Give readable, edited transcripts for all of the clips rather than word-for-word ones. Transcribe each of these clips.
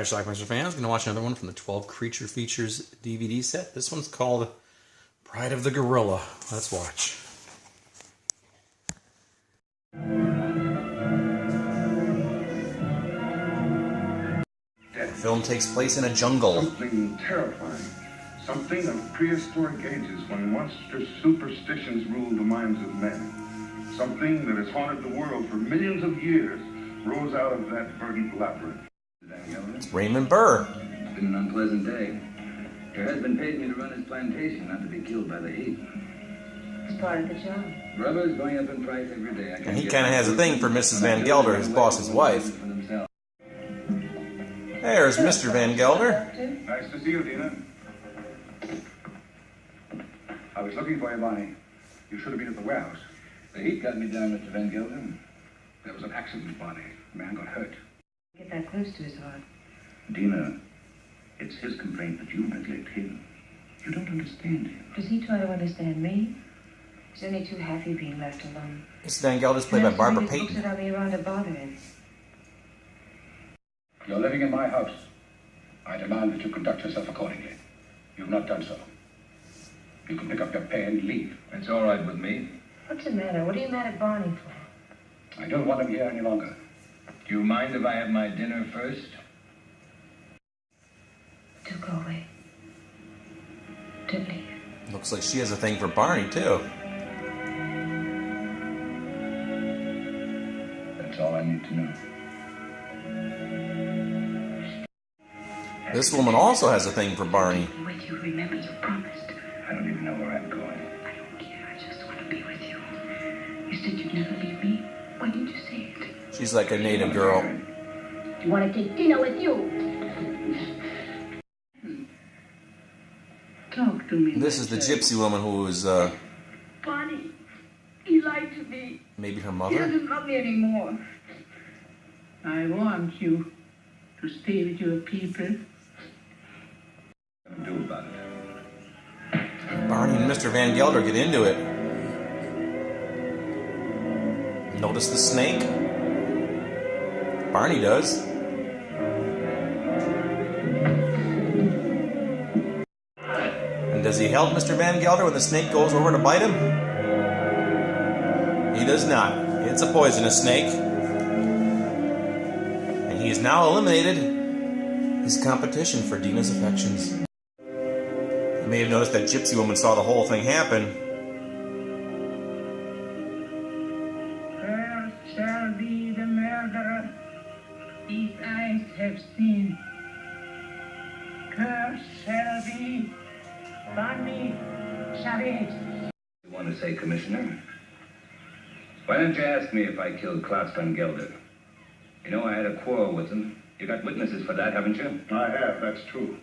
Hi, Schlockmeister fans. Going to watch another one from the 12 Creature Features DVD set. This one's called Pride of the Gorilla. Let's watch. The film takes place in a jungle. Something terrifying. Something of prehistoric ages when monstrous superstitions ruled the minds of men. Something that has haunted the world for millions of years rose out of that verdant labyrinth. It's Raymond Burr. It's been an unpleasant day. Your husband paid me to run his plantation, not to be killed by the heat. It's part of the job. Rubber's going up in price every day. And he kind of has a thing for Mrs. Van Gelder, his boss's wife. There's Mr. Van Gelder. Nice to see you, Dina. I was looking for you, Bonnie. You should have been at the warehouse. The heat got me down, Mr. Van Gelder. There was an accident, Bonnie. A man got hurt. Get that close to his heart. Dina, it's his complaint that you neglect him. You don't understand him. Does he try to understand me? He's only too happy being left alone. Mrs. Van Gelder's played by Barbara Payton. Books that I'll be around to bother him. You're living in my house. I demand that you conduct yourself accordingly. You've not done so. You can pick up your pay and leave. It's all right with me. What's the matter? What are you mad at Barney for? I don't want him here any longer. Do you mind if I have my dinner first? Do go away. Do leave. Looks like she has a thing for Barney, too. That's all I need to know. This woman also has a thing for Barney. With you, remember you promised. I don't even know where I'm going. I don't care. I just want to be with you. You said you'd never leave me. Why didn't you say it? She's like a native girl. You want to take dinner with you? Talk to me. This is the gypsy woman who is, Barney, he lied to me. maybe her He mother? doesn't love me anymore. I want you to stay with your people. What do about it? Barney and Mr. Van Gelder get into it. Notice the snake? Barney does. And does he help Mr. Van Gelder when the snake goes over to bite him? He does not. It's a poisonous snake. And he has now eliminated his competition for Dina's affections. You may have noticed that gypsy woman saw the whole thing happen. Where shall be the murderer these eyes have seen? Cursed shall be Barney Charade. You want to say, Commissioner? Why didn't you ask me if I killed Klaus Van Gelder? You know I had a quarrel with him. You got witnesses for that, haven't you? I have, that's true.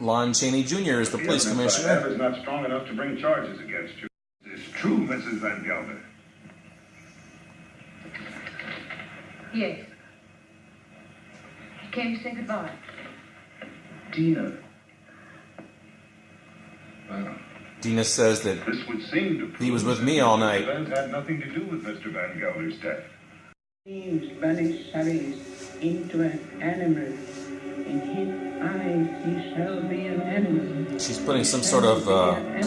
Lon Chaney Jr. is the police commissioner. The evidence I have is not strong enough to bring charges against you. It's true, Mrs. Van Gelder. Yes. He came to say goodbye. Dina. Well, Dina says that this would seem to prove he was with me all night. events had nothing to do with Mr. Van Gelder's death. He banished Charade into an animal. In his eyes he shall be an animal. She's putting some sort of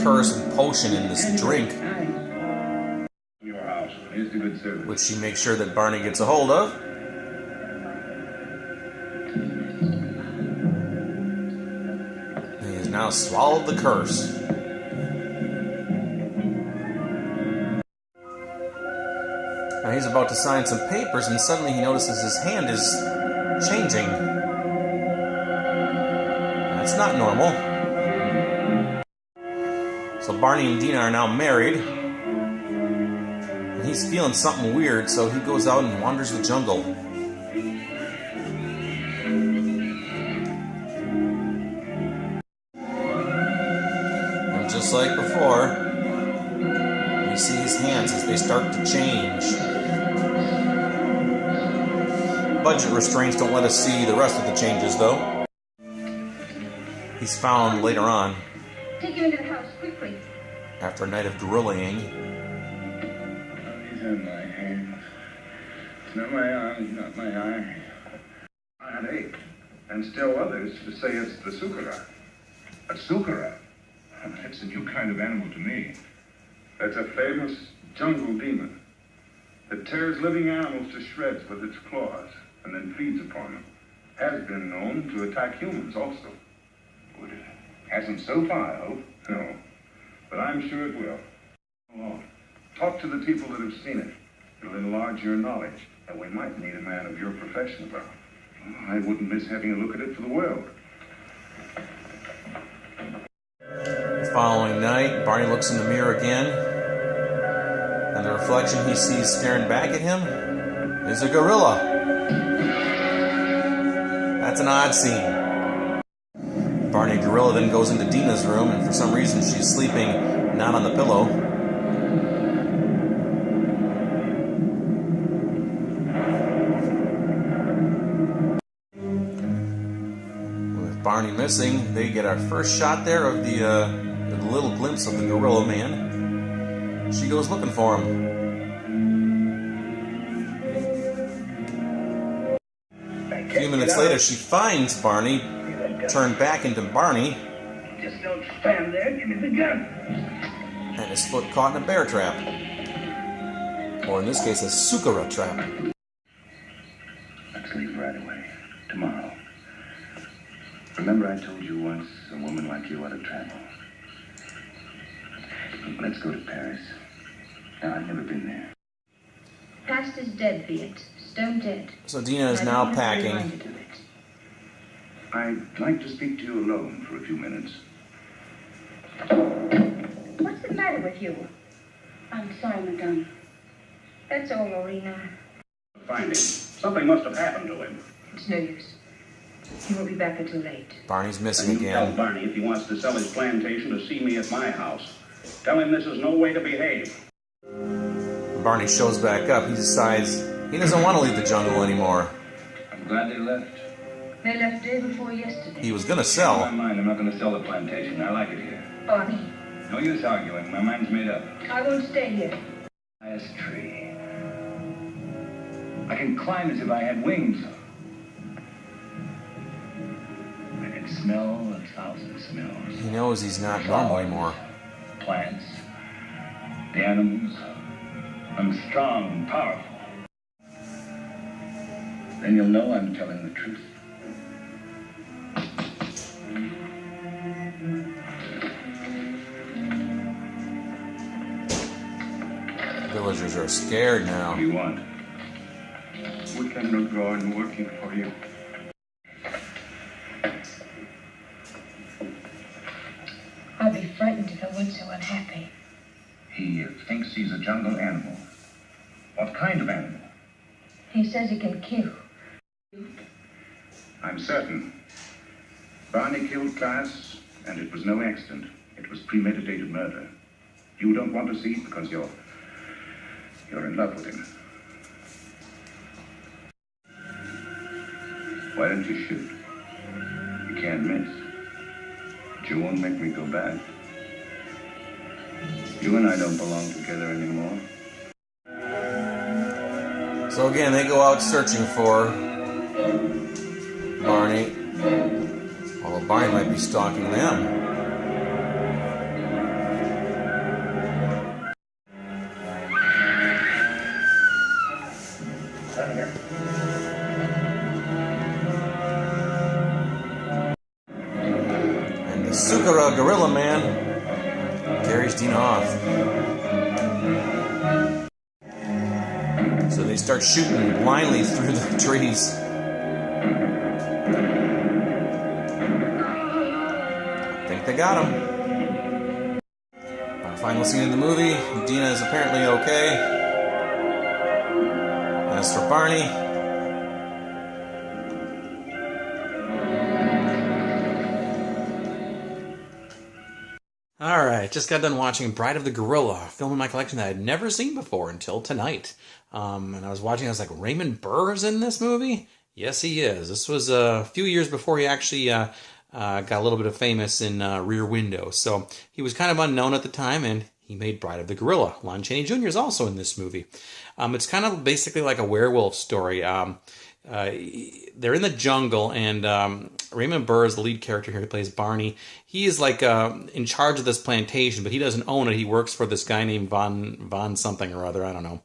curse and potion in this drink, Your house. Here's the good service. which she makes sure that Barney gets a hold of. He has now swallowed the curse. Now he's about to sign some papers, and suddenly he notices his hand is changing. That's not normal. So Barney and Dina are now married. And he's feeling something weird, so he goes out and wanders the jungle. And just like before, we see his hands as they start to change. Budget restraints don't let us see the rest of the changes, though. He's found later on, Take him into the house, quickly. after a night of gorillaing. These are my hands. It's not my arms, not my eyes. I had ache. and still others say it's the sukara. A sukara? That's a new kind of animal to me. That's a famous jungle demon that tears living animals to shreds with its claws and then feeds upon them. Has been known to attack humans also. But it hasn't so far, I hope. No, but I'm sure it will. Come on. Talk to the people that have seen it. It'll enlarge your knowledge, and we might need a man of your profession about it. I wouldn't miss having a look at it for the world. The following night, Barney looks in the mirror again, and the reflection he sees staring back at him is a gorilla. That's an odd scene. Barney Gorilla then goes into Dina's room, and for some reason she's sleeping not on the pillow. With Barney missing, they get our first shot there of the little glimpse of the gorilla man. She goes looking for him. A few minutes later, she finds Barney, turned back into Barney, Just don't stand there. Give me the gun. and his foot caught in a bear trap. Or in this case, a sukara trap. Let's leave right away. Tomorrow. Remember I told you once a woman like you ought to travel. Let's go to Paris. Now, I've never been there. Past is dead, be it. Stone dead. So Dina is now packing. I'd like to speak to you alone for a few minutes. What's the matter with you? I'm sorry, madame. That's all, Lorena. Find him. Something must have happened to him. It's no use. He won't be back until late. Barney's missing And you tell again. Barney if he wants to sell his plantation to see me at my house. Tell him this is no way to behave. When Barney shows back up, he decides he doesn't want to leave the jungle anymore. I'm glad they left. They left day before yesterday. He was going to In my sell. mind, I'm not going to sell the plantation. I like it here. Barney, No use arguing. My mind's made up. I won't stay here. Highest tree. I can climb as if I had wings. I can smell 1,000 smells. He knows he's not normal anymore. Plants, the animals. I'm strong and powerful. Then you'll know I'm telling the truth. Villagers are scared What now. do you want? We cannot go on working for you. I'd be frightened if I weren't so unhappy. He thinks he's a jungle animal. What kind of animal? He says he can kill. I'm certain. Barney killed Klaas, and it was no accident. It was premeditated murder. You don't want to see it because you're in love with him. Why don't you shoot? You can't miss. But you won't make me go back. You and I don't belong together anymore. So again, they go out searching for Barney. Although Barney might be stalking them. And the Sukara Gorilla Man carries Dina off. So they start shooting blindly through the trees. I think they got him. Our final scene in the movie, Dina is apparently okay. As for Barney, alright, just got done watching Bride of the Gorilla, a film in my collection that I had never seen before until tonight. And I was watching, I was like, Raymond Burr is in this movie? Yes, he is. This was a few years before he actually got a little bit of famous in Rear Window. So he was kind of unknown at the time, and he made Bride of the Gorilla. Lon Chaney Jr. is also in this movie. It's kind of basically like a werewolf story. they're in the jungle, and Raymond Burr is the lead character here. He plays Barney. He is like in charge of this plantation, but he doesn't own it. He works for this guy named Von something or other. I don't know,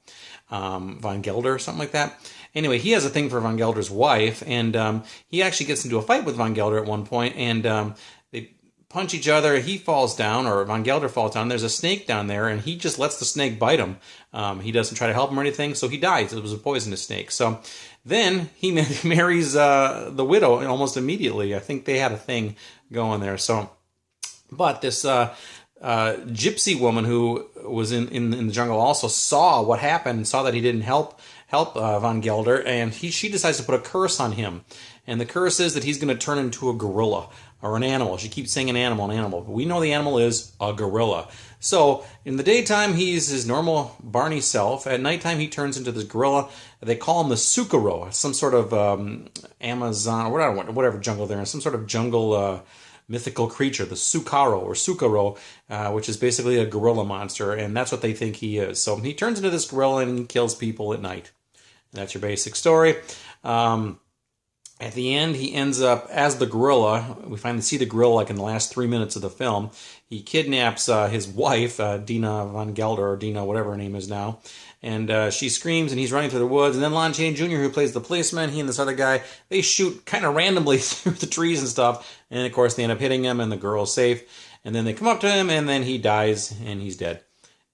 Von Gelder or something like that. Anyway, he has a thing for Von Gelder's wife, and he actually gets into a fight with Von Gelder at one point, and they punch each other. He falls down, or Von Gelder falls down. There's a snake down there, and he just lets the snake bite him. He doesn't try to help him or anything, so he dies. It was a poisonous snake. So then he marries the widow almost immediately. I think they had a thing going there. So, but this gypsy woman who was in the jungle also saw what happened and saw that he didn't help Von Gelder, and she decides to put a curse on him. And the curse is that he's going to turn into a gorilla or an animal. She keeps saying an animal. But we know the animal is a gorilla. So in the daytime, he's his normal Barney self. At nighttime, he turns into this gorilla. They call him the Sukaro, some sort of Amazon, or whatever jungle they're in, some sort of jungle mythical creature, the Sukaro, which is basically a gorilla monster, and that's what they think he is. So he turns into this gorilla and he kills people at night. And that's your basic story. At the end, he ends up as the gorilla. We finally see the gorilla like in the last 3 minutes of the film. He kidnaps his wife, Dina Von Gelder, or Dina, whatever her name is now. And she screams, and he's running through the woods. And then Lon Chaney Jr., who plays the policeman, he and this other guy, they shoot kind of randomly through the trees and stuff. And, of course, they end up hitting him, and the girl's safe. And then they come up to him, and then he dies, and he's dead.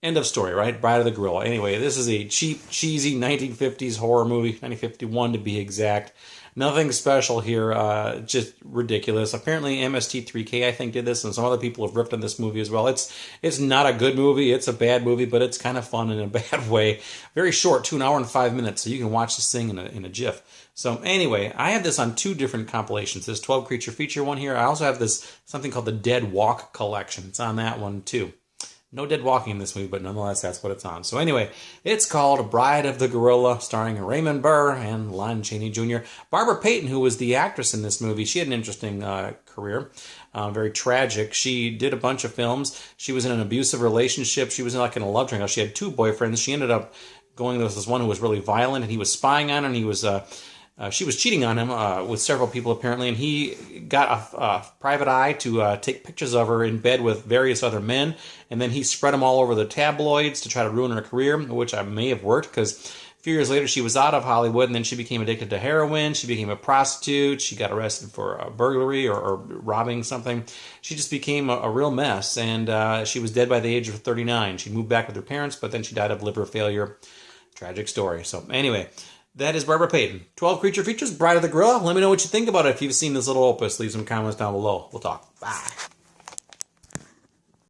End of story, right? Bride of the Gorilla. Anyway, this is a cheap, cheesy 1950s horror movie, 1951 to be exact. Nothing special here, just ridiculous. Apparently MST3K, I think, did this, and some other people have ripped on this movie as well. It's not a good movie, it's a bad movie, but it's kind of fun in a bad way. Very short, 2 hours and 5 minutes, so you can watch this thing in a jiff. So anyway, I have this on 2 different compilations. This 12 Creature Feature one here. I also have this something called the Dead Walk Collection. It's on that one too. No dead walking in this movie, but nonetheless, that's what it's on. So anyway, it's called Bride of the Gorilla, starring Raymond Burr and Lon Chaney Jr. Barbara Payton, who was the actress in this movie, she had an interesting career, very tragic. She did a bunch of films. She was in an abusive relationship. She was in a love triangle. She had 2 boyfriends. She ended up going with this one who was really violent, and he was spying on her, and he was... she was cheating on him with several people, apparently, and he got a private eye to take pictures of her in bed with various other men, and then he spread them all over the tabloids to try to ruin her career, which may have worked, because a few years later she was out of Hollywood, and then she became addicted to heroin, she became a prostitute, she got arrested for a burglary or robbing something. She just became a real mess, and she was dead by the age of 39. She moved back with her parents, but then she died of liver failure. Tragic story. So anyway... That is Barbara Payton. 12 Creature Features, Bride of the Gorilla. Let me know what you think about it. If you've seen this little opus, leave some comments down below. We'll talk. Bye.